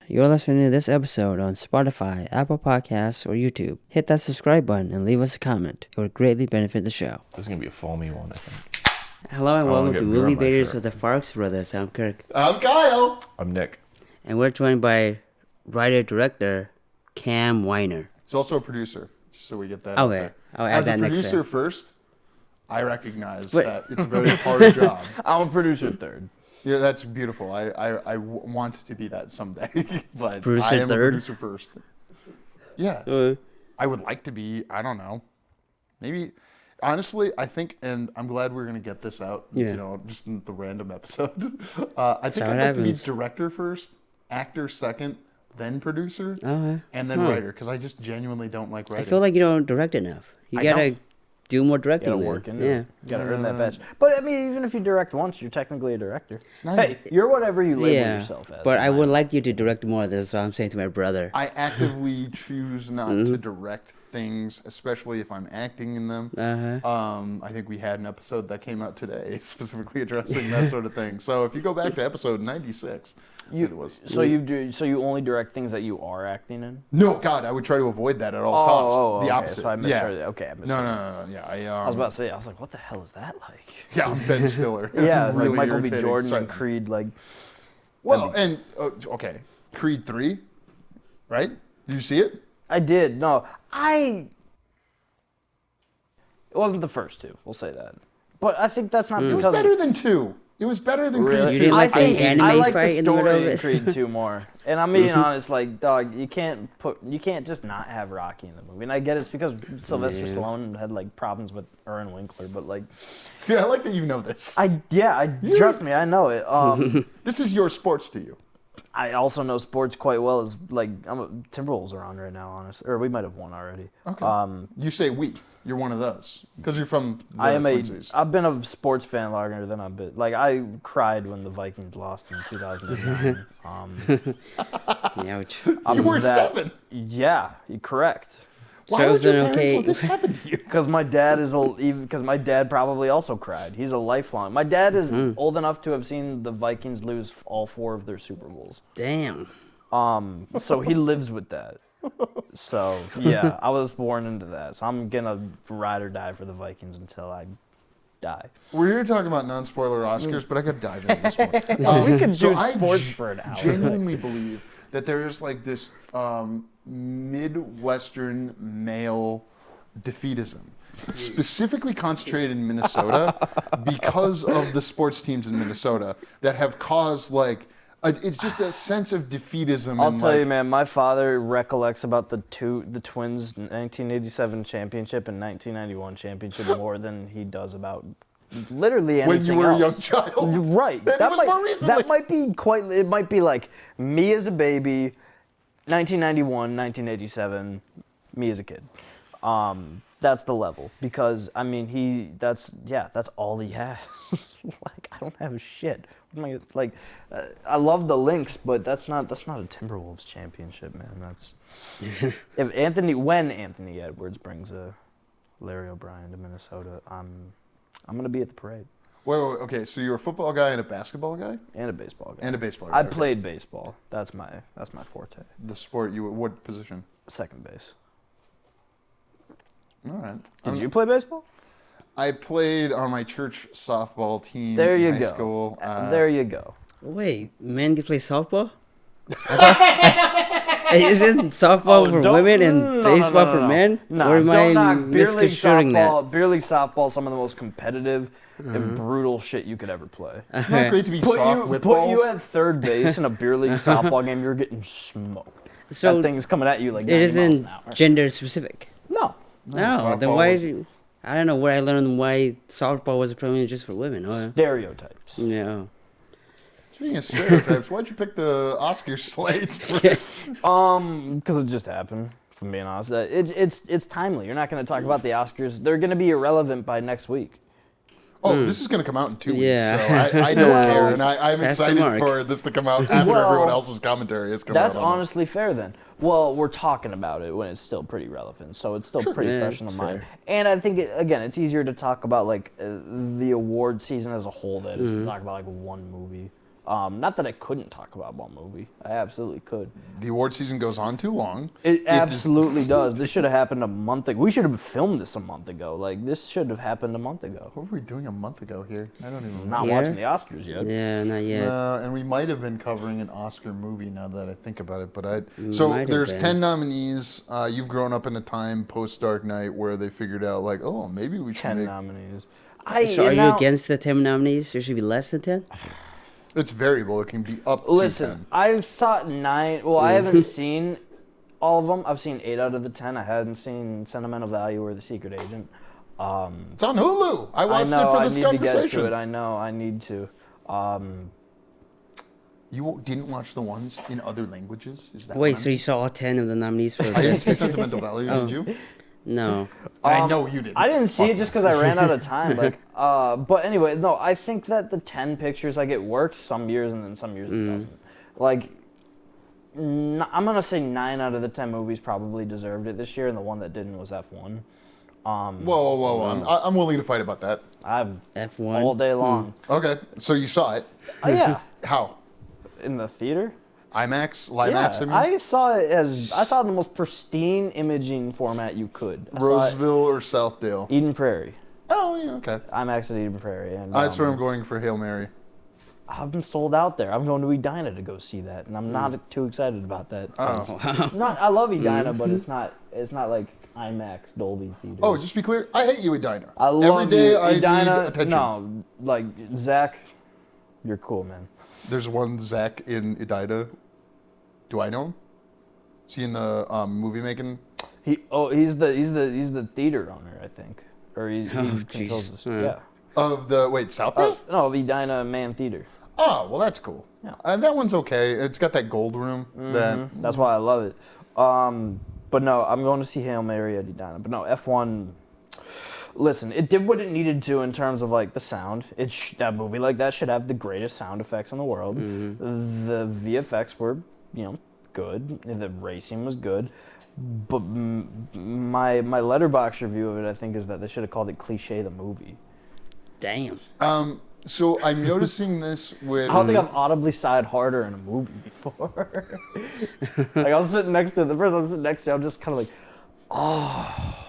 You're listening to this episode on Spotify, Apple Podcasts, or YouTube. Hit that subscribe button and leave us a comment. It would greatly benefit the show. This is going to be a foamy one, I think. Hello and welcome to Movie Baiters with the Farx brothers. I'm Kirk. I'm Kyle. I'm Nick. And we're joined by writer-director Cam Weiner. He's also a producer, just so we get that out Okay. there. I'll add As that a next producer time. first, I recognize that it's a very hard job. I'm a producer third. Yeah, that's beautiful. I want to be that someday, but Producer I am third? a producer first. Yeah, I would like to be. I don't know. Maybe, honestly, I think, and I'm glad we're gonna get this out. Yeah. You know, just in the random episode. I think how I'd it like to be happens. director first, actor second, then producer, Okay. and then writer. Because I just genuinely don't like I writing. feel like you don't direct enough. You I gotta don't. do more directing. Gotta then. work into Yeah. it. You gotta earn that badge. But I mean, even if you direct once, you're technically a director. I- Hey, you're whatever you label Yeah. yourself as. But I in would my- like you to direct more. That's what I'm saying to my brother. I actively choose not to direct things, especially if I'm acting in them. I think we had an episode that came out today specifically addressing that sort of thing. So if you go back to episode 96, it was. So you only direct things that you are acting in? No, God, I would try to avoid that at all costs. The okay. opposite. So I misheard it. Okay, I misheard No. Yeah, I was about to say, I was like, what the hell is that like? Yeah, I'm Ben Stiller. Yeah, Really like Michael B. irritating. Jordan Sorry. and Creed, like. Well, and okay, Creed 3, right? Did you see it? I did. No, It wasn't the first two. We'll say that. But I think that's not It because. was better than 2. It was better than Really? Creed You 2. didn't like I think the anime I like fight the in the middle of story in it? Creed 2 more. And I'm being honest, like, dog, you can't just not have Rocky in the movie. And I get it's because Sylvester Stallone had like problems with Aaron Winkler, but like, See, I like that you know this. trust me, I know it. This is your sports to you. I also know sports quite well. As like, Timberwolves are on right now, honestly, or we might have won already. Okay. You say we. You're one of those because you're from the Quincy's. I've been a sports fan longer than I've been. Like, I cried when the Vikings lost in 2009. Ouch. You were 7. Yeah, you're correct. Why would your Chosen, parents okay. let this happen to you? Because my dad probably also cried. He's a lifelong. My dad is old enough to have seen the Vikings lose all 4 of their Super Bowls. Damn. So he lives with that. So yeah, I was born into that. So I'm gonna ride or die for the Vikings until I die. We're here talking about non-spoiler Oscars, but I got to dive into this one. We could do So I sports for an hour. genuinely believe that there is like this Midwestern male defeatism, specifically concentrated in Minnesota because of the sports teams in Minnesota that have caused like it's just a sense of defeatism. I'll and, tell like, you, man. My father recollects about the Twins' 1987 championship and 1991 championship more than he does about literally anything when you were else. a young child, Right. That was more recently. That might be quite. It might be like me as a baby, 1991, 1987, me as a kid. That's the level because I mean that's all he has. Like, I don't have a shit. What am I, like, I love the Lynx, but that's not a Timberwolves championship, man. That's when Anthony Edwards brings Larry O'Brien to Minnesota, I'm gonna be at the parade. Wait, okay, so you're a football guy and a basketball guy? And a baseball guy. And a baseball guy. I okay. played baseball. That's my forte. The sport, what position? Second base. All right. Did you play baseball? I played on my church softball team There you in high go. school. There you go. Wait, men can play softball? Isn't softball for women and baseball for men? No, or am don't I knock beer league misconstruing softball. Beer league softball, some of the most competitive and brutal shit you could ever play. It's not great to be soft with Put balls. you at third base in a beer league softball game, you're getting smoked. So that thing's coming at you like it 90 miles isn't an hour. gender specific? No. No, then softball why? was- I don't know where I learned why softball was apparently just for women. Oh, Stereotypes. yeah. Speaking of stereotypes, why'd you pick the Oscar slate? Because it just happened. If I'm being honest, it's timely. You're not going to talk about the Oscars. They're going to be irrelevant by next week. This is going to come out in 2 weeks, Yeah. so I don't care, and I'm That's the excited mark. for this to come out after Well, everyone else's commentary has come out. That's on it. honestly fair then. Well, we're talking about it when it's still pretty relevant, so it's still pretty Yeah, fresh in the it's mind. fair. And I think, again, it's easier to talk about like the award season as a whole than it is to talk about like one movie. Not that I couldn't talk about one movie. I absolutely could. The award season goes on too long. It absolutely does. This should have happened a month ago. We should have filmed this a month ago. Like, this should have happened a month ago. What were we doing a month ago here? I don't even Not know. watching the Oscars yet. Yeah, not yet. And we might have been covering an Oscar movie now that I think about it. But so Might have there's been. 10 nominees. You've grown up in a time post Dark Knight where they figured out like, oh, maybe we should 10 make. nominees. So are you against the 10 nominees? There should be less than 10? It's variable. It can be up to Listen, 10. I thought 9. Well, I haven't seen all of them. I've seen 8 out of the 10. I hadn't seen Sentimental Value or The Secret Agent. It's on Hulu. I watched I know, it for this I need to conversation. get to it. I know, I need to. You didn't watch the ones in other languages? Is that Wait, what I so you saw all 10 of the nominees for I didn't this? see Sentimental Value, did you? No. I know you didn't. I didn't see it just because I ran out of time. Like, but anyway, no, I think that the 10 pictures, like, it works some years and then some years it doesn't. Like, I'm gonna say 9 out of the 10 movies probably deserved it this year, and the one that didn't was F1. Whoa. I'm willing to fight about that. I'm F1. all day long. Okay, so you saw it. Oh yeah, How? in the theater. IMAX? Yeah, LIMAX, I mean? I saw it in the most pristine imaging format you could. I saw it Roseville or Southdale? Eden Prairie. Oh, yeah, okay. IMAX at Eden Prairie, and That's where I'm going for Hail Mary. I'm sold out there. I'm going to Edina to go see that, and I'm not too excited about that. I love Edina, but it's not like IMAX Dolby Theater. Oh, just to be clear, I hate you, Edina. I love Every day you. I Edina. need attention. No, like Zach, you're cool, man. There's one Zach in Edina. Do I know him? Is he in the movie making? He's the theater owner, I think, or he controls this. Yeah. Of the, Southdale? No, Edina Man Theater. Oh, well, that's cool. Yeah. And that one's okay. It's got that gold room. That's why I love it. But no, I'm going to see Hail Mary at Edina. But no, F1. Listen, it did what it needed to in terms of like the sound. That movie like that should have the greatest sound effects in the world. The VFX were, good. The racing was good. But my letterbox review of it, I think, is that they should have called it Cliche the Movie. Damn. So I'm noticing this with. I don't think I've audibly sighed harder in a movie before. Like I was sitting next to the person I'm sitting next to, I'm just kind of like, oh.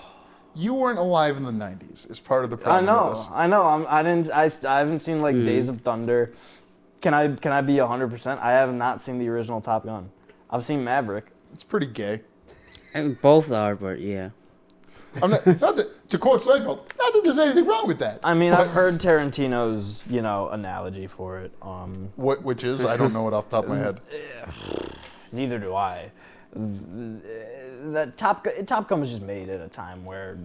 You weren't alive in the '90s. Is part of the problem. With this. I know. I haven't seen like Days of Thunder. Can I be 100%? I have not seen the original Top Gun. I've seen Maverick. It's pretty gay. I mean, both are, but yeah. I'm not that, to quote Seinfeld, not that there's anything wrong with that. I mean, I've heard Tarantino's, analogy for it. Which is? I don't know it off the top of my head. Neither do I. That Top Gun was just made at a time where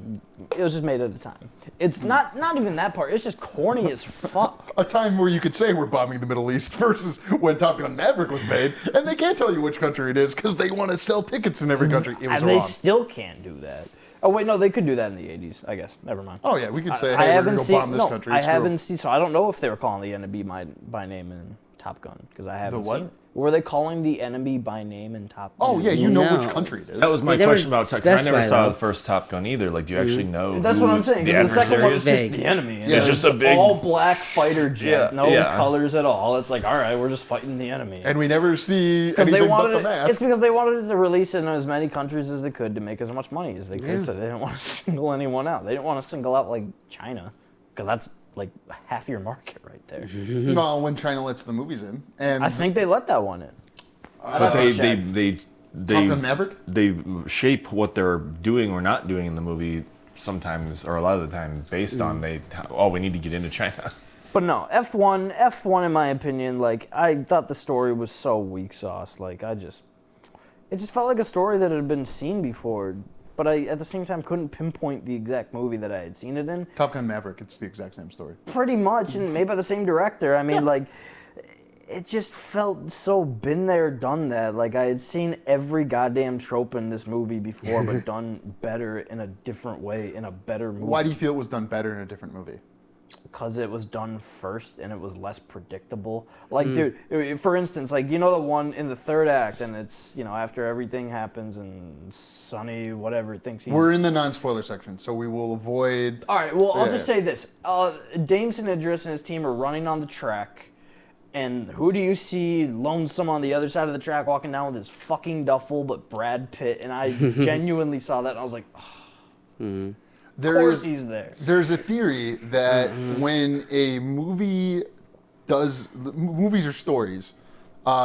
it was just made at a time. It's not even that part. It's just corny as fuck. A time where you could say we're bombing the Middle East versus when Top Gun Maverick was made, and they can't tell you which country it is because they want to sell tickets in every country. It was And they wrong. still can't do that. Oh wait, no, they could do that in the '80s, I guess. Never mind. Oh yeah, we could say, I hey, we're haven't gonna go seen. bomb this No, country. I Screw 'em. haven't seen. So I don't know if they were calling the enemy by name in Top Gun because I haven't The what? seen it. Were they calling the enemy by name in Top Gun? Oh yeah, you know No. which country it is. That was my They never question about Top because I never specify saw that. the first Top Gun either. Like, do you actually know That's who what I'm saying. the Because the second adversary one's is? just Vague. the enemy. Yeah, it's just a big- all black fighter jet, Yeah, no yeah. colors at all. It's like, all right, we're just fighting the enemy. and we never see Because anything they but the wanted mask. it's because they wanted to release it in as many countries as they could to make as much money as they could. Yeah. So they didn't want to single anyone out. They didn't want to single out like China, because that's like half your market right there. No, when China lets the movies in, and I think they let that one in. But they Top Gun Maverick. they shape what they're doing or not doing in the movie sometimes, or a lot of the time, based on we need to get into China. But no, F1 in my opinion, like I thought the story was so weak sauce. Like it just felt like a story that had been seen before. But I, at the same time, couldn't pinpoint the exact movie that I had seen it in. Top Gun Maverick. It's the exact same story. Pretty much, and made by the same director. I mean, like, it just felt so been there, done that. Like, I had seen every goddamn trope in this movie before, but done better in a different way, in a better movie. Why do you feel it was done better in a different movie? Because it was done first and it was less predictable. Like, dude, for instance, like, the one in the third act, and it's, after everything happens and Sonny, whatever, thinks he's... We're in the non-spoiler section, so we will avoid... All right, well, I'll just Yeah. say this. James and Idris and his team are running on the track, And who do you see lonesome on the other side of the track walking down with his fucking duffel but Brad Pitt? And I genuinely saw that and I was like, of course he's there. There's a theory that when a movie movies or stories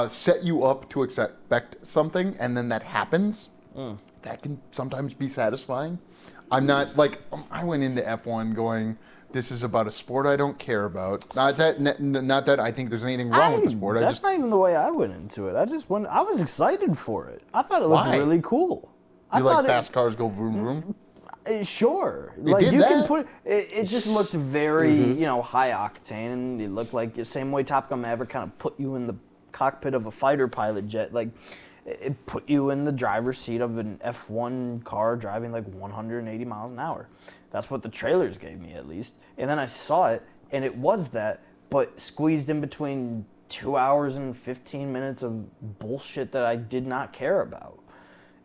set you up to expect something and then that happens, that can sometimes be satisfying. I'm not like, I went into F1 going, this is about a sport I don't care about. Not that I think there's anything wrong with the sport. That's not even the way I went into it. I was excited for it. I thought it looked really cool. You like fast cars go vroom vroom? Sure. It did that? Can put it just looked very, high octane, and it looked like the same way Top Gun Maverick kind of put you in the cockpit of a fighter pilot jet. Like, it put you in the driver's seat of an F1 car driving like 180 miles an hour. That's what the trailers gave me, at least. And then I saw it, and it was that, but squeezed in between 2 hours and 15 minutes of bullshit that I did not care about.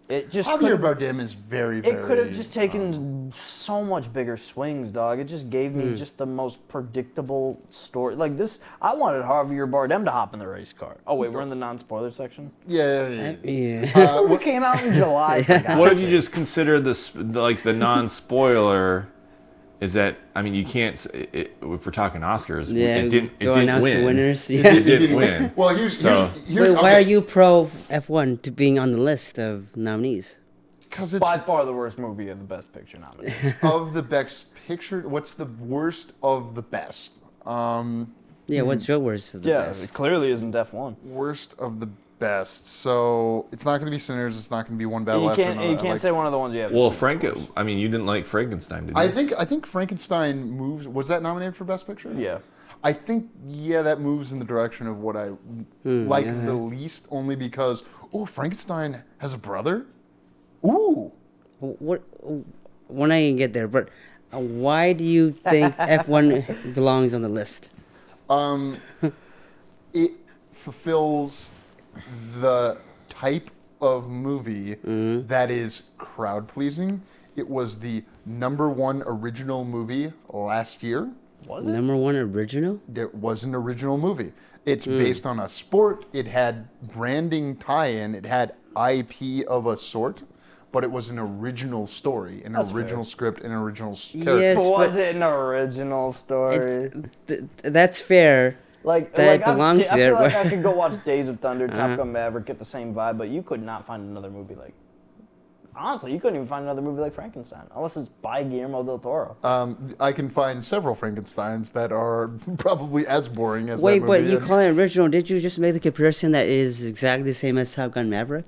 It just Javier Bardem is very, very... It could have just taken so much bigger swings, dog. It just gave me just the most predictable story. Like this, I wanted Javier Bardem to hop in the race car. Oh, wait, we're in the non-spoiler section? Yeah. This movie came out in July. What if you just consider this, like the non-spoiler... Is that, I mean, you can't, if we're talking Oscars, it didn't win. Winners. It didn't win. Well, here's Wait, why are you pro F1 to being on the list of nominees? Because it's by far the worst movie of the Best Picture nominee. Of the Best Picture, what's the worst of the best? What's your worst of the best? It clearly isn't F1. Worst of the best. So it's not going to be Sinners. It's not going to be One Battle You After can't, Another. you can't say one of the ones you have. Well, I mean, you didn't like Frankenstein, did you? I think Frankenstein moves. Was that nominated for Best Picture? Yeah. I think that moves in the direction of what I like the least, only because Frankenstein has a brother. Ooh. What? When I can get there, but why do you think F1 belongs on the list? It fulfills the type of movie that is crowd pleasing. It was the #1 original movie last year. Was it? #1 original? There was an original movie. It's based on a sport. It had branding tie-in. It had IP of a sort, but it was an original story, original script, an original character. Yes, was it an original story? That's fair. Like that belongs I there. feel like I could go watch Days of Thunder, Top Gun Maverick, get the same vibe, but you could not find another movie like... Honestly, you couldn't even find another movie like Frankenstein, unless it's by Guillermo del Toro. I can find several Frankensteins that are probably as boring as Wait, that movie. but you call it original. Did you just make the comparison that it is exactly the same as Top Gun Maverick?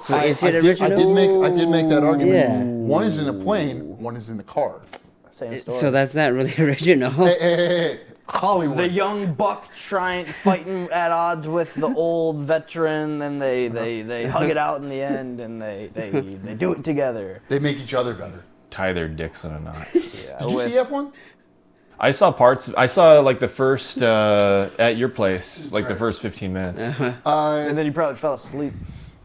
So is it original? I did make that argument. Yeah. One is in a plane, one is in a car. Same story. So that's not really original. Hey. Hollywood. The young buck fighting at odds with the old veteran, and they hug it out in the end, and they do it together. They make each other better. Tie their dicks in a knot. Yeah, did you see F1? I saw parts. I saw like the first at your place, like the first 15 minutes. And then you probably fell asleep.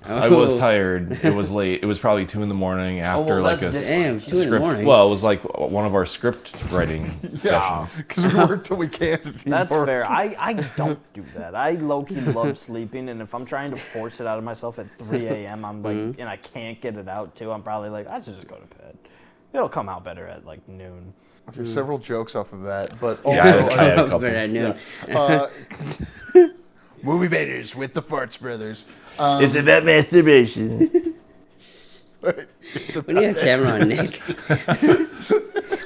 I was tired. It was late. It was probably 2 a.m. after like a Damn, 2 script. a.m. Well, it was like one of our script writing sessions. Because we work till we can't anymore. That's fair. I don't do that. I low-key love sleeping, and if I'm trying to force it out of myself at 3 a.m., I'm like, and I can't get it out too, I'm probably like, I should just go to bed. It'll come out better at like noon. Okay, several jokes off of that, but also... Yeah, I had a couple. But I knew. Movie Baiters with the Farx brothers. It's about masturbation. We need a camera on Nick.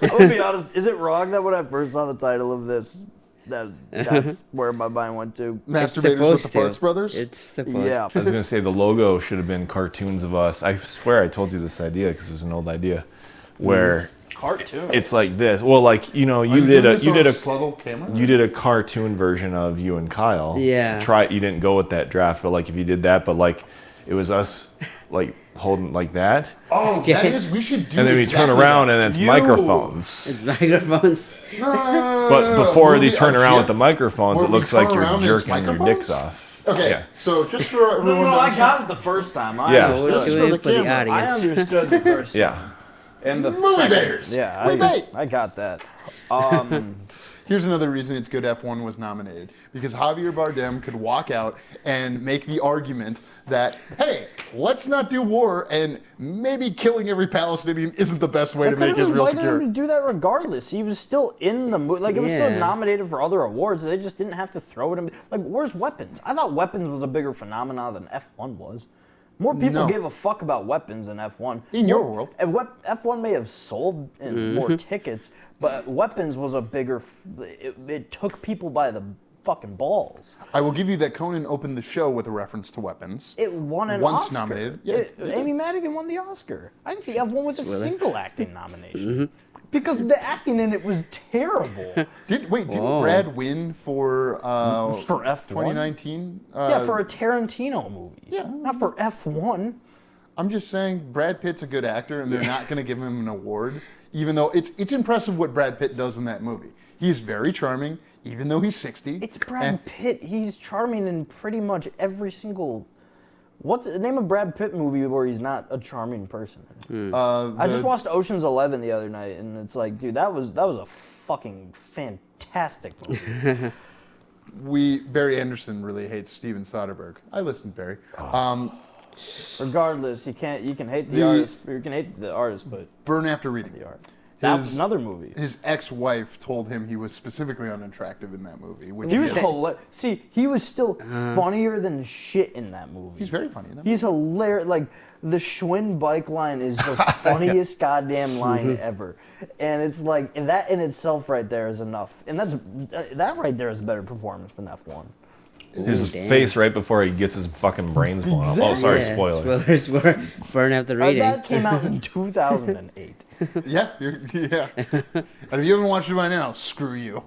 I'm gonna be honest. Is it wrong that when I first saw the title of this, that's where my mind went to? Masturbators with the Farx brothers? It's supposed Yeah. I was gonna say the logo should have been cartoons of us. I swear I told you this idea because it was an old idea, where Cartoon. it's like this. Well, like you did a cartoon version of you and Kyle. Yeah. You didn't go with that draft, but like if you did that, but like it was us like holding like that. Oh, that is, we should do. And then we turn around and it's You. microphones. It's microphones. But before they turn around with the microphones, where it we looks like turn you're around and it's jerking your microphones? dicks off. Okay, Yeah. so just for everyone. No, I got it the first time. Yeah. We'll This is do for it the for the camera. I audience. understood the first time. Yeah. And the Movie second. Baiters. Yeah, We bait. I got that. Here's another reason it's good F1 was nominated. Because Javier Bardem could walk out and make the argument that, hey, let's not do war, and maybe killing every Palestinian isn't the best way to make Israel secure. Him to do that regardless. He was still in the movie. Like, it was still nominated for other awards. They just didn't have to throw it in. Like, where's Weapons? I thought Weapons was a bigger phenomenon than F1 was. More people gave a fuck about Weapons than F1. In your world. And F1 may have sold more tickets, but Weapons was a bigger... It took people by the fucking balls. I will give you that Conan opened the show with a reference to Weapons. It won an Once Oscar. nominated. Yeah, Amy Madigan won the Oscar. I didn't see F1 with a single acting nomination. Because the acting in it was terrible. Didn't Brad win for F1? 2019? Yeah, for a Tarantino movie. Yeah. Not for F1. I'm just saying Brad Pitt's a good actor, and they're not going to give him an award, even though it's impressive what Brad Pitt does in that movie. He's very charming, even though he's 60. It's Brad Pitt. He's charming in pretty much every single... What's the name of Brad Pitt movie where he's not a charming person? I just watched Ocean's 11 the other night, and it's like, dude, that was a fucking fantastic movie. Barry Anderson really hates Steven Soderbergh. I listened, Barry. Regardless, you can hate the artist. You can hate the artist, but Burn After Reading. The art. That was another movie. His ex-wife told him he was specifically unattractive in that movie. Which He was See, he was still funnier than shit in that movie. He's very funny in that movie. He's hilarious. Like, the Schwinn bike line is the funniest goddamn line ever. And it's like, and that in itself right there is enough. And that right there is a better performance than F1. His face right before he gets his fucking brains blown up. Oh, sorry, spoiler. Spoilers for Burn After Reading. That came out in 2008. Yeah. And if you haven't watched it by now, screw you.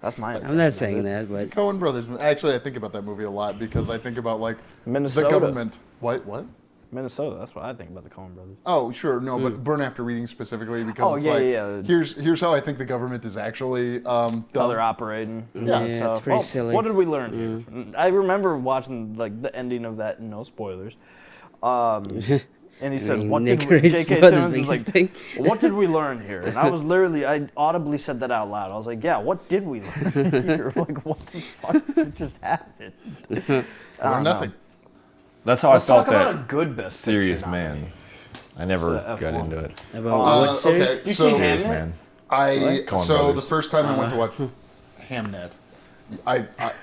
That's my I'm not saying that, but... Coen Brothers. Actually, I think about that movie a lot because I think about, like, Minnesota. the government. What? Minnesota, that's what I think about the Coen Brothers. Oh, sure, no, but Burn After Reading specifically because here's how I think the government is actually done. How they're operating. Yeah, it's pretty silly. What did we learn here? I remember watching like the ending of that, no spoilers. And he said, "What did we?" J.K. Simmons is like, "What did we learn here?" And I was literally, I audibly said that out loud. I was like, "Yeah, what did we learn here? Like, what the fuck just happened?" Nothing. That's how Let's I felt talk about that a good best Serious picture Man. I never got into it. About what series? Okay, You so see Serious Hamnet? Man. the first time I went to watch Hamnet,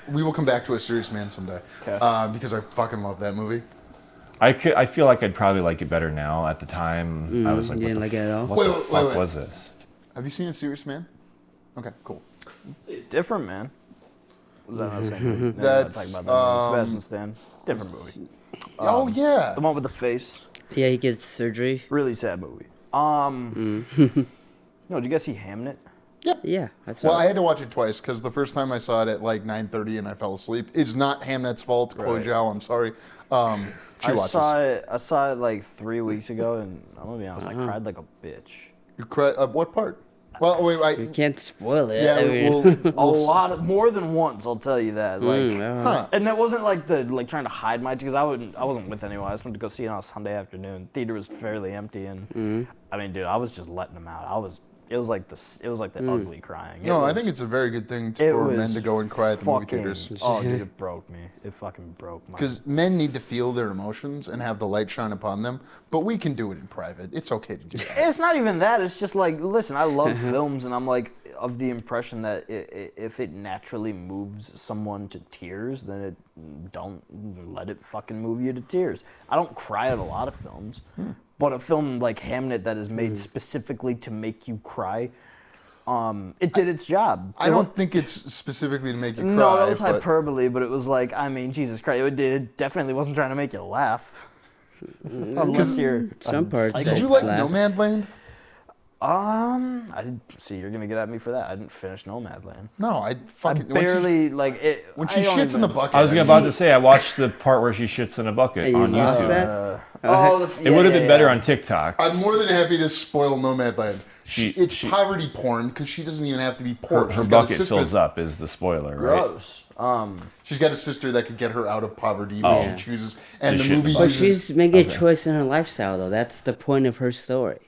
we will come back to A Serious Man someday because I fucking love that movie. I feel like I'd probably like it better now. At the time, I was like, you didn't like it at all? what the fuck was this? Have you seen A Serious Man? Okay, cool. Different, man. Was that not the same movie? That's, talking about that movie. Sebastian Stan. Different movie. Oh yeah. The one with the face. Yeah, he gets surgery. Really sad movie. No, did you guys see Hamnet? Yeah, that's right. Well, I had to watch it twice because the first time I saw it at like 9:30 and I fell asleep. It's not Hamnet's fault. Chloe Zhao, I'm sorry. I saw it like 3 weeks ago, and I'm gonna be honest, I cried like a bitch. You cried. What part? Well, wait. You can't spoil it. Yeah, I mean, More than once, I'll tell you that. Like, and that wasn't like trying to hide my because I wasn't with anyone. I just went to go see it on a Sunday afternoon. Theater was fairly empty, and I mean, dude, I was just letting them out. It was like the ugly crying. I think it's a very good thing for men to go and cry at the movie theaters. Oh, dude, it broke me. It fucking broke me. Because men need to feel their emotions and have the light shine upon them, but we can do it in private. It's okay to do that. It's not even that. It's just like, listen, I love films, and I'm like of the impression that if it naturally moves someone to tears, then don't let it fucking move you to tears. I don't cry at a lot of films. But a film like Hamnet that is made specifically to make you cry, it did its job. I don't think it's specifically to make you cry. No, that was hyperbole, but it was like, I mean, Jesus Christ, it definitely wasn't trying to make you laugh. Unless you're some parts. Did you like Nomadland? I didn't see. You're gonna get at me for that. I didn't finish Nomadland. No, I fucking barely like it. When she shits in the bucket. I was about to say I watched the part where she shits in a bucket on YouTube. It would have been better on TikTok. I'm more than happy to spoil Nomadland. It's poverty porn because she doesn't even have to be poor. Her bucket fills up is the spoiler, right? Gross. She's got a sister that could get her out of poverty when she chooses. And the movie But she's making a choice in her lifestyle, though. That's the point of her story.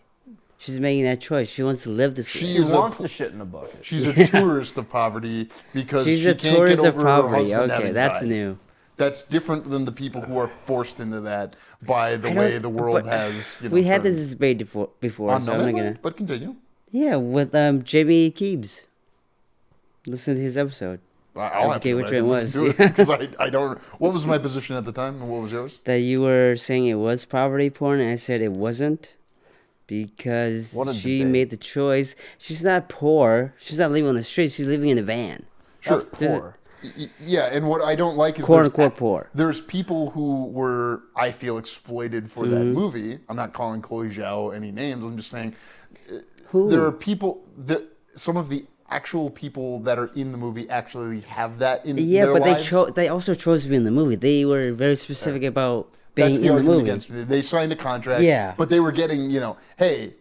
She's making that choice. She wants to live this way. She wants to shit in a bucket. She's a tourist of poverty because She's she a can't tourist get of over her poverty. husband Okay, having that's died. new. That's different than the people who are forced into that by the way the world has. We had this debate before, so I'm not gonna. But continue. Yeah, with Jamie Keebs. Listen to his episode. I'll have to which one it was. because I don't. What was my position at the time, and what was yours? That you were saying it was poverty porn, and I said it wasn't. Because she made the choice. She's not poor. She's not living on the street. She's living in a van. Sure. That's poor. Yeah, and what I don't like is quote unquote poor. There's people who were, I feel, exploited for that movie. I'm not calling Chloe Zhao any names. I'm just saying there are people that some of the actual people that are in the movie actually have that in their lives. They also chose to be in the movie. They were very specific about being That's the in the argument movie. against me. They signed a contract. Yeah. But they were getting, hey,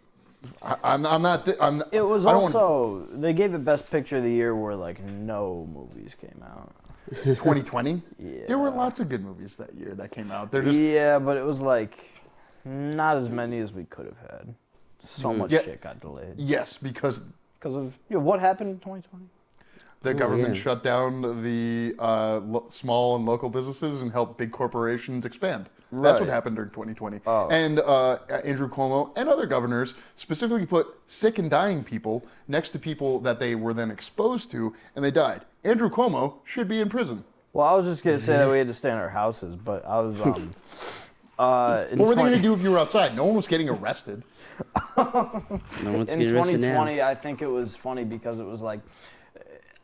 I'm not. It was also they gave it Best Picture of the Year where like no movies came out. 2020. Yeah. There were lots of good movies that year that came out. They're just but it was like not as many as we could have had. So much shit got delayed. Yes, because of what happened in 2020. The government shut down the small and local businesses and helped big corporations expand. That's what happened during 2020. Oh. And Andrew Cuomo and other governors specifically put sick and dying people next to people that they were then exposed to, and they died. Andrew Cuomo should be in prison. Well, I was just going to say that we had to stay in our houses, but I was... What were they going to do if you were outside? No one was getting arrested. No one's in getting arrested 2020, now. I think it was funny because it was like...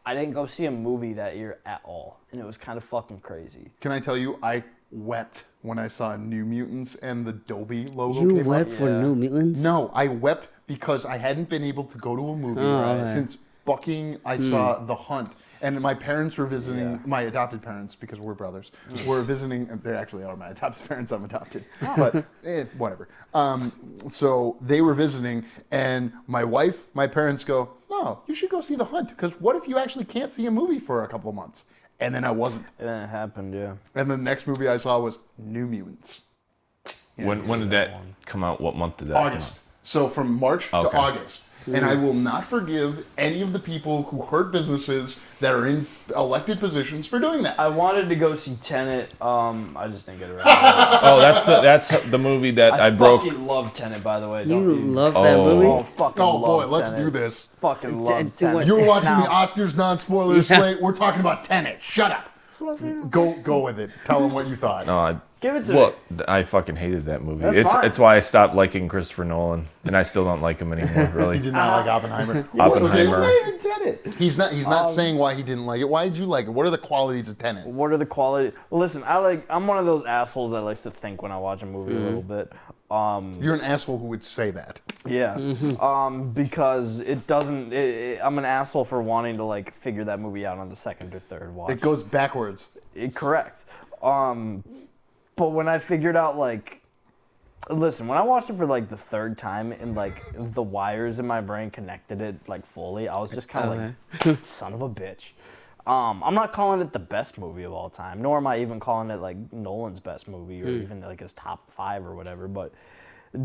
I didn't go see a movie that year at all, and it was kind of fucking crazy. Can I tell you, I wept when I saw New Mutants and the Dolby logo You came wept up. for New Mutants? No, I wept because I hadn't been able to go to a movie since fucking I saw The Hunt. And my parents were visiting, my adopted parents, because we're brothers, were visiting, and they actually are my adopted parents, I'm adopted, but whatever. So they were visiting, and my wife, my parents go, no, you should go see The Hunt, because what if you actually can't see a movie for a couple of months? And then I wasn't. And then it happened, yeah. And the next movie I saw was New Mutants. When did that come out? What month did that come August. So from March to August. And I will not forgive any of the people who hurt businesses that are in elected positions for doing that. I wanted to go see Tenet. I just didn't get around to it. Oh, that's the movie that I broke. I fucking love Tenet, by the way. You love that Oh. movie? Oh, fucking Oh love boy, let's Tenet. do this. Fucking love Tenet. what- You were watching Now- the Oscars non-spoiler slate. We're talking about Tenet. Shut up. Go with it. Tell them what you thought. No, Give it to well, me. I fucking hated that movie. That's fine. It's why I stopped liking Christopher Nolan, and I still don't like him anymore. Really. He did not like Oppenheimer. Oppenheimer. Okay, it's not even Tenet. He's not saying why he didn't like it. Why did you like it? What are the qualities of Tenet? What are the quality? Listen, I'm one of those assholes that likes to think when I watch a movie a little bit. You're an asshole who would say that. Yeah. Because it doesn't. I'm an asshole for wanting to like figure that movie out on the second or third watch. It goes backwards. Correct. But when I figured out like, listen, when I watched it for like the third time and like the wires in my brain connected it like fully, I was just kind of like, son of a bitch. I'm not calling it the best movie of all time, nor am I even calling it like Nolan's best movie or even like his top 5 or whatever. But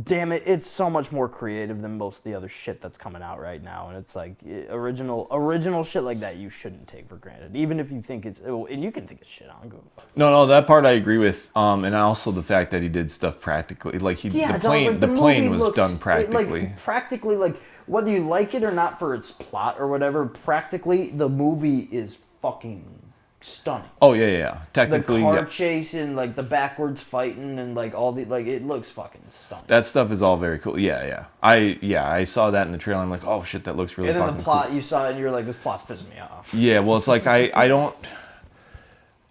damn it, it's so much more creative than most of the other shit that's coming out right now. And it's like original shit like that you shouldn't take for granted, even if you think it's, and you can think it's shit. I don't give a fuck. No, that part I agree with. And also the fact that he did stuff practically, like the plane was done practically. Practically, like whether you like it or not for its plot or whatever, practically the movie is fucking stunning. Oh yeah. Technically, the car chase and like the backwards fighting and like all the like it looks fucking stunning. that stuff is all very cool. Yeah. I saw that in the trailer. I'm like, oh shit, that looks really and then fucking the plot cool. you saw it and you're like, this plot's pissing me off. Yeah, well, it's like I don't.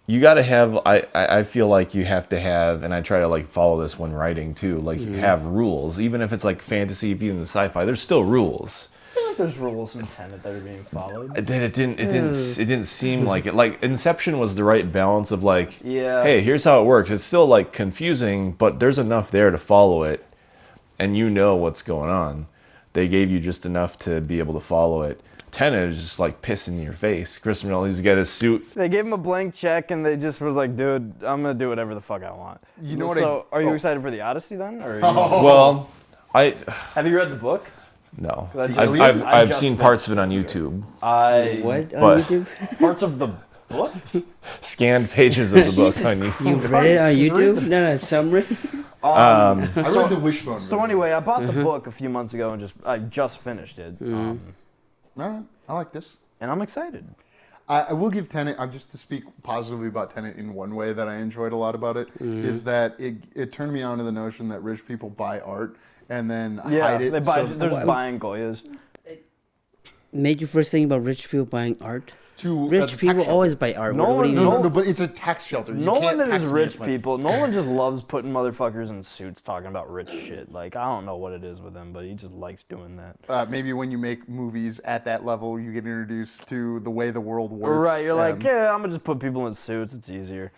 You got to have. I feel like you have to have, and I try to like follow this when writing too. Like have rules, even if it's like fantasy, even the sci-fi. There's still rules. I feel like there's rules in Tenet that are being followed. It didn't seem like it. Like Inception was the right balance of like, hey, here's how it works. It's still like confusing, but there's enough there to follow it, and you know what's going on. They gave you just enough to be able to follow it. Tenet is just like pissing in your face. Christopher Nolan's got his suit. They gave him a blank check and they just was like, dude, I'm gonna do whatever the fuck I want. You know what? So, are you excited for the Odyssey then? Or Well, Have you read the book? No. I I've seen parts of it on YouTube. What on YouTube? Parts of the book? Scanned pages of the book on YouTube. You read it on YouTube? No, summary. I read the Wishbone. So anyway, I bought the book a few months ago and I just finished it. All right, I like this. And I'm excited. I will give Tenet, just to speak positively about Tenet in one way that I enjoyed a lot about it, is that it turned me on to the notion that rich people buy art and then hide it. They're just buying Goyas. Made you first think about rich people buying art? Rich people shelter. always buy art. No, but it's a tax shelter. Nolan is rich people. Nolan just loves putting motherfuckers in suits talking about rich shit. Like, I don't know what it is with him, but he just likes doing that. Maybe when you make movies at that level, you get introduced to the way the world works. Right, you're like, yeah, I'm going to just put people in suits. It's easier.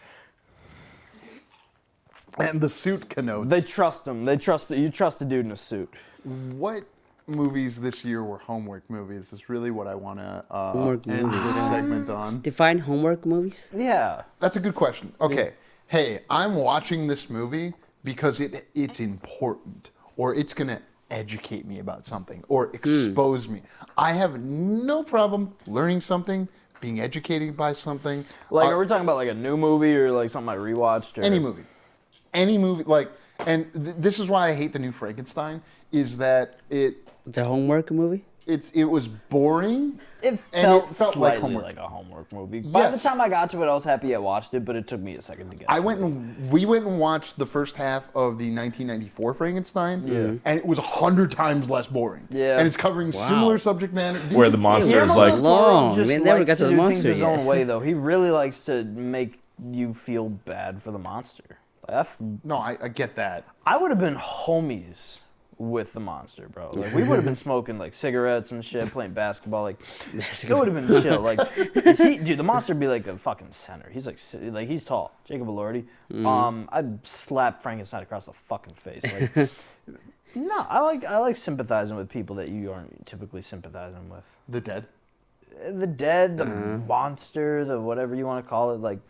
And the suit connotes. They trust him. You trust a dude in a suit. What movies this year were homework movies is really what I want to end this segment on. Define homework movies? Yeah. That's a good question. Okay. Hey, I'm watching this movie because it's important, or it's going to educate me about something, or expose me. I have no problem learning something, being educated by something. Like, are we talking about like a new movie or like something I rewatched? Or... Any movie. Like, and this is why I hate the new Frankenstein, is that It's a homework movie? It was boring. It felt like homework. Like a homework movie. By the time I got to it, I was happy I watched it, but it took me a second to get. We went and watched the first half of the 1994 Frankenstein, and it was 100 times less boring. Yeah, and it's covering similar subject matter. Where the monster is like long. We never got to the monster his own way, though. He really likes to make you feel bad for the monster. No, I get that. I would have been homies with the monster, bro. Like, we would have been smoking like cigarettes and shit, playing basketball. Like, it would have been chill. Like, dude, the monster would be like a fucking center. He's like he's tall. Jacob Elordi. I'd slap Frankenstein across the fucking face. Like, no, I like sympathizing with people that you aren't typically sympathizing with. The dead, the monster, the whatever you want to call it. Like,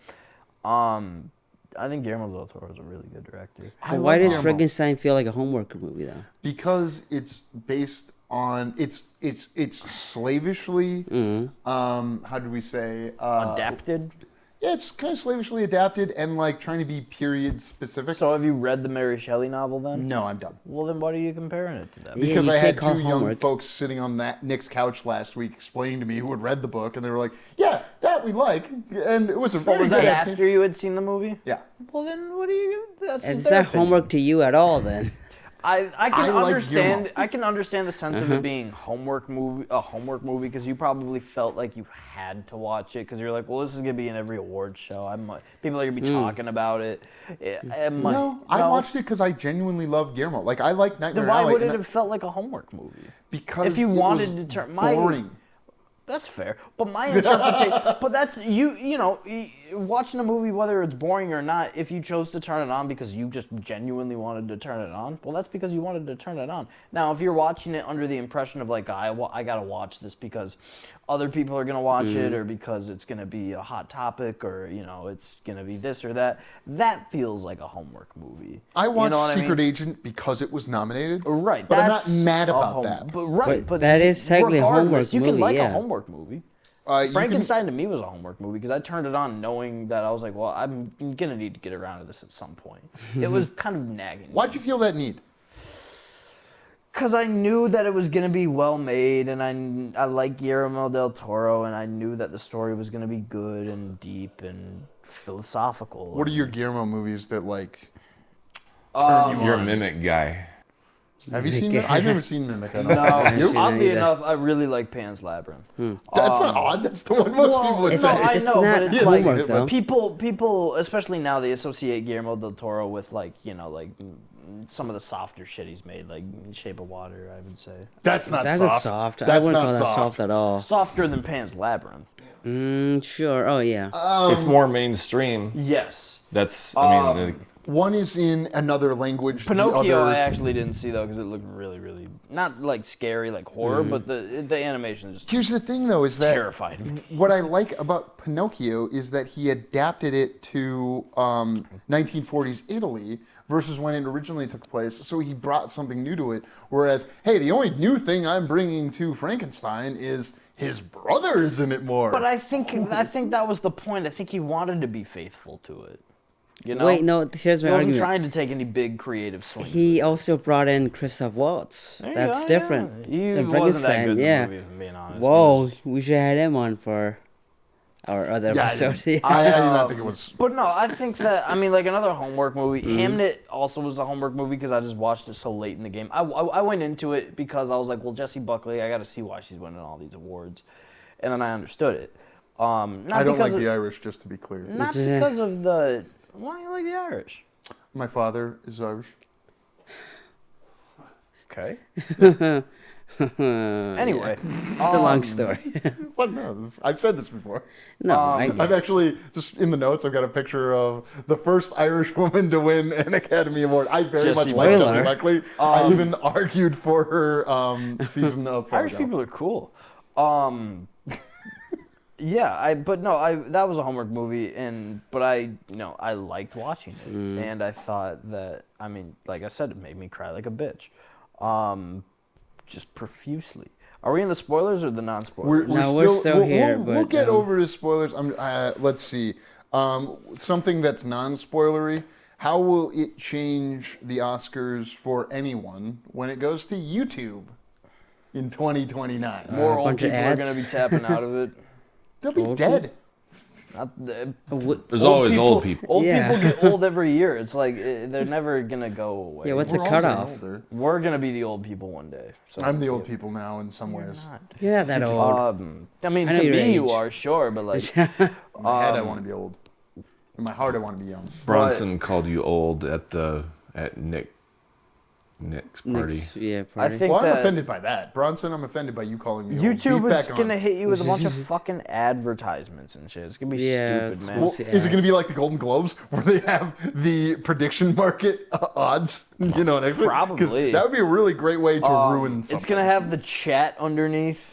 I think Guillermo del Toro is a really good director. Why does Frankenstein feel like a homework movie, though? Because it's based on it's slavishly. How do we say? Adapted. Yeah, it's kind of slavishly adapted and like trying to be period specific. So have you read the Mary Shelley novel then? No, I'm done. Well, then what are you comparing it to that? Because I had two young folks sitting on Nick's couch last week explaining to me who had read the book, and they were like, "Yeah, that we like," and it was a very. Was that after you had seen the movie? Yeah. Well, then what do you? It's not homework to you at all, then. I can understand the sense of it being a homework movie because you probably felt like you had to watch it because you're like, well, this is gonna be in every awards show. People are gonna be talking about it. No, I watched it because I genuinely love Guillermo. Like, I like Nightmare Alley. Then why would it have felt like a homework movie? Because if you wanted to turn boring. That's fair, but my interpretation. But that's you know, watching a movie, whether it's boring or not. If you chose to turn it on because you just genuinely wanted to turn it on, well, that's because you wanted to turn it on. Now, if you're watching it under the impression of like, I gotta watch this because other people are gonna watch it, or because it's gonna be a hot topic, or it's gonna be this or that, that feels like a homework movie. I watched Secret Agent because it was nominated. Right, but I'm not mad about that. But that is technically a homework movie. You can like a homework movie. Frankenstein to me was a homework movie because I turned it on knowing that I was like, well, I'm gonna need to get around to this at some point. It was kind of nagging. Why'd you feel that need? Because I knew that it was gonna be well made, and I like Guillermo del Toro, and I knew that the story was gonna be good and deep and philosophical. What are your Guillermo movies that like turn you You're on? a Mimic guy. Have you seen Mimic? I've never seen Mimic. No, oddly enough, I really like Pan's Labyrinth. That's not odd. That's the one most people would say. I know, but it's homework, like people, especially now, they associate Guillermo del Toro with like some of the softer shit he's made, like Shape of Water, I would say. That's not That's soft. soft. That's I wouldn't not call that soft. soft at all. Softer than Pan's Labyrinth. Sure. Oh, yeah. It's more mainstream. Yes. That's, one is in another language. Pinocchio I actually didn't see, though, because it looked really, really, not like scary, like horror, but the animation just Here's the thing, though, is that terrified me. what I like about Pinocchio is that he adapted it to 1940s Italy versus when it originally took place. So he brought something new to it. Whereas, hey, the only new thing I'm bringing to Frankenstein is his brother is in it more. But I think that was the point. I think he wanted to be faithful to it. You know? Wait, no. Here's my He wasn't argument. trying to take any big creative swings. He also brought in Christoph Waltz. That's different. He And wasn't that good in the yeah. movie, if I'm being honest. Whoa, we should have had him on for our other episode. I did not think it was. But no, I think that, I mean, like another homework movie. Hamnet also was a homework movie because I just watched it so late in the game. I went into it because I was like, well, Jessie Buckley, I got to see why she's winning all these awards. And then I understood it. I don't like the Irish, just to be clear. Not because of the... Why do you like the Irish? My father is Irish. Okay. Anyway. It's a long story. What? No, I've said this before. No, I've actually, just in the notes, I've got a picture of the first Irish woman to win an Academy Award. I very much like Jessie Buckley. I even argued for her season of Fargo. Irish people are cool. Yeah, that was a homework movie, but I liked watching it, and I thought that, I mean, like I said, it made me cry like a bitch, just profusely. Are we in the spoilers or the non-spoilers? We're still here. We'll get over the spoilers. Let's see. Something that's non-spoilery. How will it change the Oscars for anyone when it goes to YouTube in 2029? More old people are going to be tapping out of it. They'll be dead. There's always old people. Old people get old every year. It's like they're never gonna go away. Yeah, what's the cutoff? We're gonna be the old people one day. So I'm the old people now in some ways. You're not that old. I mean, to me you are, sure, but like... In my head, I want to be old. In my heart, I want to be young. Bronson called you old at Nick's party. Party. I think I'm offended by that. Bronson, I'm offended by you calling me old. YouTube is going to hit you with a bunch of fucking advertisements and shit. It's going to be stupid, man. Well, is it going to be like the Golden Globes where they have the prediction market odds? You know, next week? Probably. That would be a really great way to ruin something. It's going to have the chat underneath.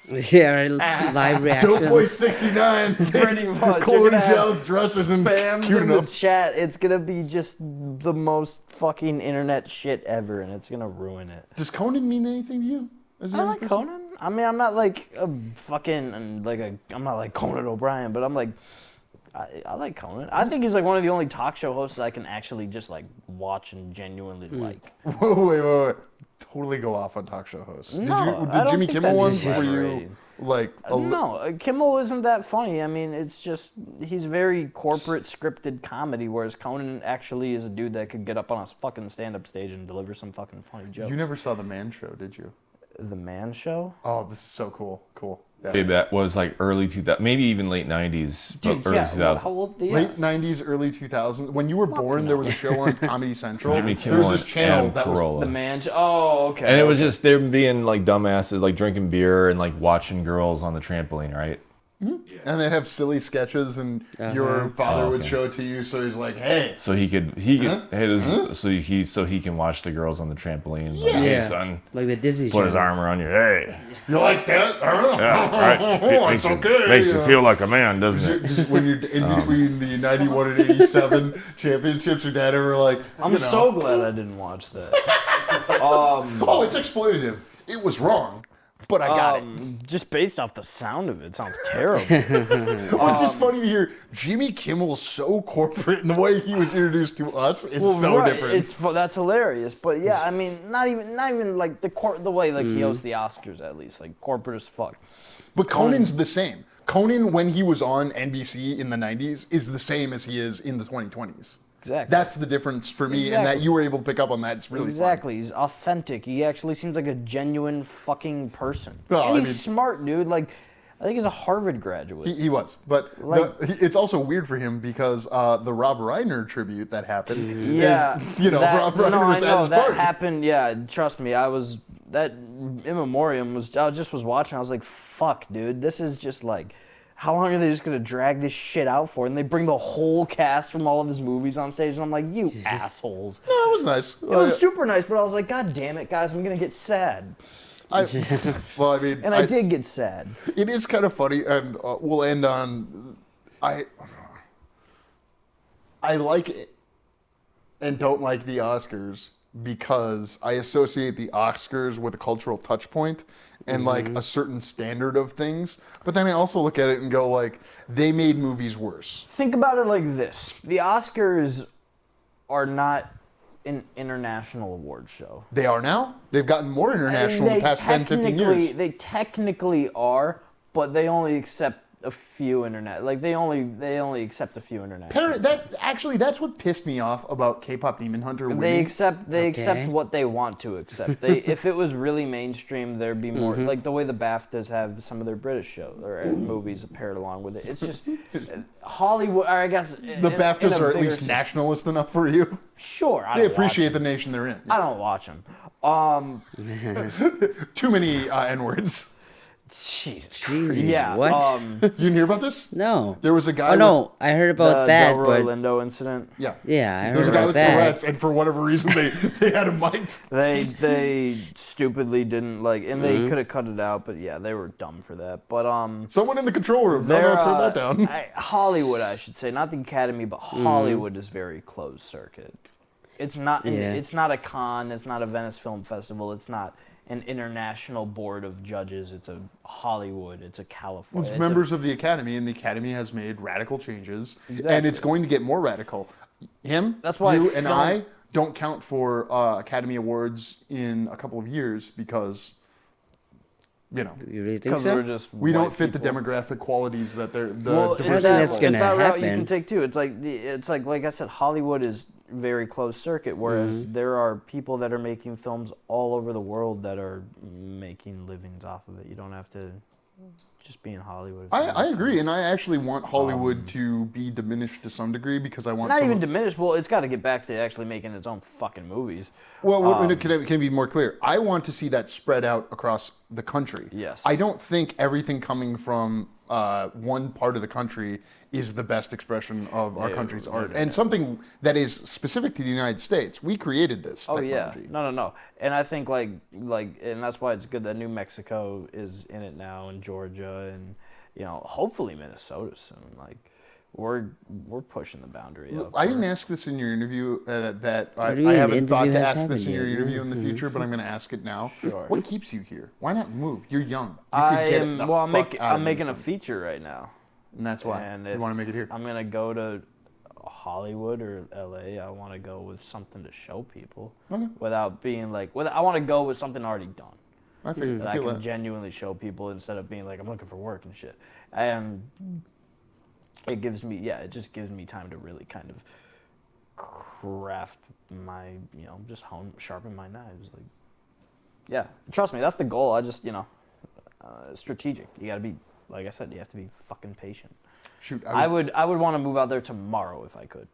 Yeah, live reaction. Doughboy 69. Pretty much. Clothing shells, dresses, and spams in the chat. It's gonna be just the most fucking internet shit ever, and it's gonna ruin it. Does Conan mean anything to you? I like Conan. I mean, I'm not like a fucking I'm not like Conan O'Brien, but I'm like, I like Conan. I think he's like one of the only talk show hosts I can actually just like watch and genuinely like. Wait. Totally go off on talk show hosts. No, did Jimmy Kimmel ones were you like? No, Kimmel isn't that funny. I mean, it's just he's very corporate scripted comedy, whereas Conan actually is a dude that could get up on a fucking stand-up stage and deliver some fucking funny jokes. You never saw The Man Show, did you? The Man Show? Oh, this is so cool. Cool. Yeah. Maybe that was like early 2000s, maybe even late 90s, but Dude, early yeah, 2000s. how old? Yeah. Late 90s, early 2000s. When you were born, there was a show on Comedy Central. Jimmy There Kimmel was this channel and that was Corolla. The Man Show. Oh, okay. And it was just them being like dumbasses, like drinking beer and like watching girls on the trampoline, right? And they'd have silly sketches, and your father would show it to you. So he's like, "Hey." So he could, so he can watch the girls on the trampoline. Like, hey, son, Like the Disney put his Channel. arm around you. Hey, You like that? yeah, right. Makes you feel like a man, doesn't it? Just when you're in between the 91 and 87 championships, your dad ever like, I'm so glad I didn't watch that. oh, it's exploitative. It was wrong, but I got it. Just based off the sound of it, it sounds terrible. It's just funny to hear Jimmy Kimmel so corporate, and the way he was introduced to us is so right. different. That's hilarious. But yeah, I mean, not even like the way like he hosts the Oscars at least, like corporate as fuck. But Conan's the same. Conan, when he was on NBC in the 90s, is the same as he is in the 2020s. Exactly. That's the difference for me, and that you were able to pick up on that. It's really exactly. He's authentic. He actually seems like a genuine fucking person. Oh, and he's smart, dude. Like, I think he's a Harvard graduate. He was, but it's also weird for him because the Rob Reiner tribute that happened. Yeah, Rob Reiner was at his that party. happened. Yeah, trust me, that in memoriam was. I was watching. I was like, fuck, dude, this is just like. How long are they just gonna drag this shit out for? And they bring the whole cast from all of his movies on stage, and I'm like, you assholes. No, it was nice. It was super nice, but I was like, God damn it, guys, I'm gonna get sad. I did get sad. It is kind of funny, and we'll end on. I like it. and don't like the Oscars because I associate the Oscars with a cultural touch point and like a certain standard of things. But then I also look at it and go like, they made movies worse. Think about it like this. The Oscars are not an international award show. They are now. They've gotten more international in the past 10, 15 years. They technically are, but they only accept a few they only accept a few international. That's what pissed me off about K-pop Demon Hunter winning. They accept what they want to accept. If it was really mainstream, there'd be more like the way the BAFTAs have some of their British shows or movies paired along with it. It's just Hollywood, or I guess the BAFTAs are at least nationalist enough for you. Sure, they appreciate the nation they're in. I don't watch them. Too many N-words. Jesus Christ. Yeah. What? You didn't hear about this? No. There was a guy. Oh, no. I heard about that. Delroy Lindo incident. Yeah. Yeah, I heard There's a guy about with that. Tourette's, and for whatever reason, they had him mic'd. They stupidly didn't and they could have cut it out, but yeah, they were dumb for that. But someone in the control room. No, turn that down. Hollywood, I should say, not the Academy, but Hollywood is very closed circuit. It's not. It's not a con. It's not a Venice Film Festival. It's not an international board of judges. It's a Hollywood. It's a California. It's members of the Academy, and the Academy has made radical changes, and it's going to get more radical. That's why you and I don't count for Academy Awards in a couple of years because, You really think so? We don't fit the demographic qualities that they're. It's that route you can take too. It's like I said, Hollywood is very closed circuit, whereas there are people that are making films all over the world that are making livings off of it. You don't have to just be in Hollywood. I agree, and I actually want Hollywood to be diminished to some degree because I want not even diminished. Well, it's got to get back to actually making its own fucking movies. Well, can I be more clear? I want to see that spread out across the country. Yes. I don't think everything coming from one part of the country is the best expression of our country's art, and something that is specific to the United States. We created this technology. No. And I think and that's why it's good that New Mexico is in it now, and Georgia, and hopefully Minnesota soon. Like we're pushing the boundary. I didn't ask this in your interview. I haven't thought to ask this in your interview in the future, but I'm going to ask it now. Sure. What keeps you here? Why not move? You're young. I'm making a feature right now. And that's why you want to make it here. I'm going to go to Hollywood or LA. I want to go with something to show people without being I want to go with something already done. I feel that I can genuinely show people instead of being like, I'm looking for work and shit. And it just gives me time to really kind of craft my, just sharpen my knives. Trust me, that's the goal. I just, strategic. You got to be, like I said, you have to be fucking patient. Shoot, I would want to move out there tomorrow if I could.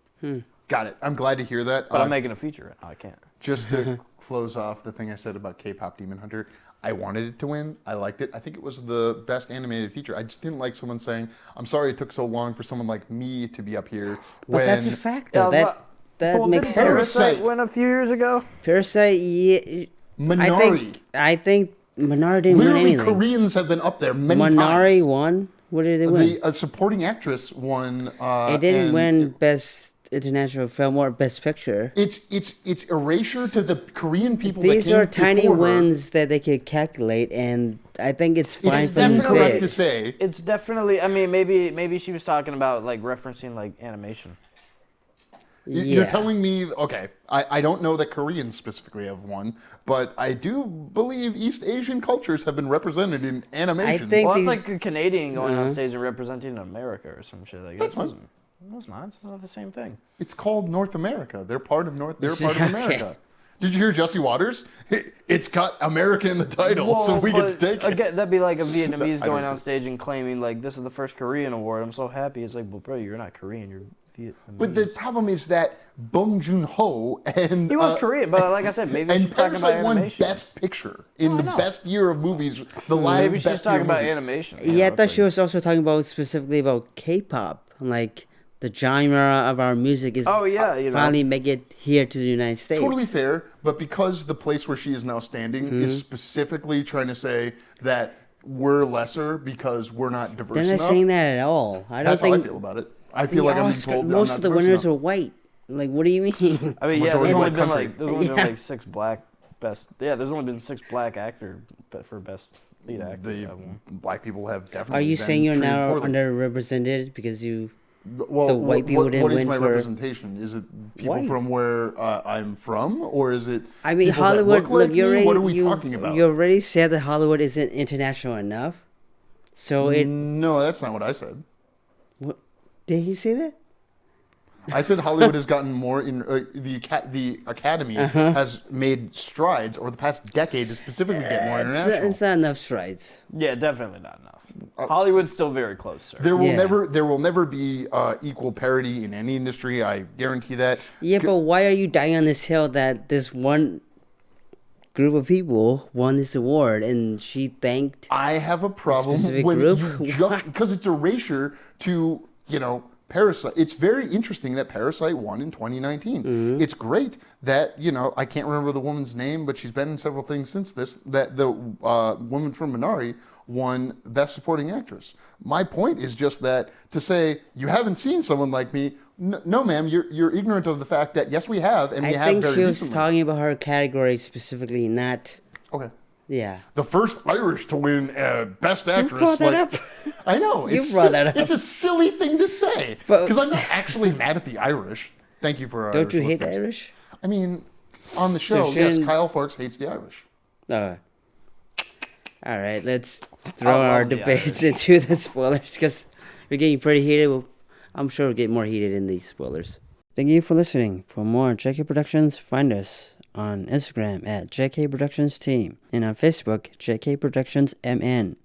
Got it. I'm glad to hear that. But I'm making a feature right now. I can't. Just to close off the thing I said about K-pop Demon Hunter, I wanted it to win. I liked it. I think it was the best animated feature. I just didn't like someone saying, I'm sorry it took so long for someone like me to be up here. But that's a fact, though. That makes sense. Parasite went a few years ago. Parasite, yeah. Minari. I think Minari didn't win anything. Literally, Koreans have been up there many times. Minari won? What did it win? The supporting actress won. It didn't win Best International Film or Best Picture. It's erasure to the Korean people. These are tiny wins that they could calculate, and I think it's fine for them to say. It's definitely. I mean, maybe she was talking about referencing animation. You're telling me, okay, I don't know that Koreans specifically have won, but I do believe East Asian cultures have been represented in animation. It's like a Canadian going on stage and representing America or some shit. That's fine. No, it's not. It's not the same thing. It's called North America. They're part of America. Did you hear Jesse Waters? It's got America in the title, so we get to take it. Again, that'd be like a Vietnamese going on stage and claiming this is the first Korean award. I'm so happy. It's like, well, bro, you're not Korean. You're Vietnamese. But the problem is that Bong Joon-ho and he was Korean, but like I said, maybe she's talking about animation. And Parasite won Best Picture in the best year of movies. Maybe she's talking about animation. Yeah, I thought she was also talking about specifically about K-pop, the genre of our music is finally make it here to the United States. Totally fair, but because the place where she is now standing is specifically trying to say that we're lesser because we're not diverse enough. They're not saying that at all. That's how I feel about it. I feel like I'm being told most of the winners are white. Like, what do you mean? I mean, yeah, there's only been like 6 black best. Yeah, there's only been 6 black actor for best lead actor. The black people have definitely. Are you been saying you're treated now poorly. underrepresented because you? Well, the white people didn't what is win my for representation? Is it people white. from where I'm from, or is it? I mean, people Hollywood. That look like Look, me? What are we talking about? You already said that Hollywood isn't international enough. So No, that's not what I said. What did he say that? I said Hollywood has gotten more in the Academy has made strides over the past decade to specifically get more international. It's not enough strides. Yeah, definitely not enough. Hollywood's still very close, sir. There will never be equal parity in any industry. I guarantee that. Yeah, but why are you dying on this hill that this one group of people won this award and she thanked? I have a problem when you just because it's erasure to Parasite. It's very interesting that Parasite won in 2019. Mm-hmm. It's great that, I can't remember the woman's name, but she's been in several things since this, that the woman from Minari won Best Supporting Actress. My point is just that to say, you haven't seen someone like me, no ma'am, you're ignorant of the fact that, yes, we have, and we have very recently. I think she was talking about her category specifically, not... Okay. Yeah. The first Irish to win Best Actress. You brought that up. I know. You brought that up. It's a silly thing to say. Because I'm not actually mad at the Irish. Thank you for our Don't Irish you hate the listeners. Irish? I mean, on the show, yes, Kyle Farx hates the Irish. All right, let's throw our debates into the spoilers because we're getting pretty heated. I'm sure we'll get more heated in these spoilers. Thank you for listening. For more JK Productions, find us on Instagram at JK Productions Team and on Facebook, JK Productions MN.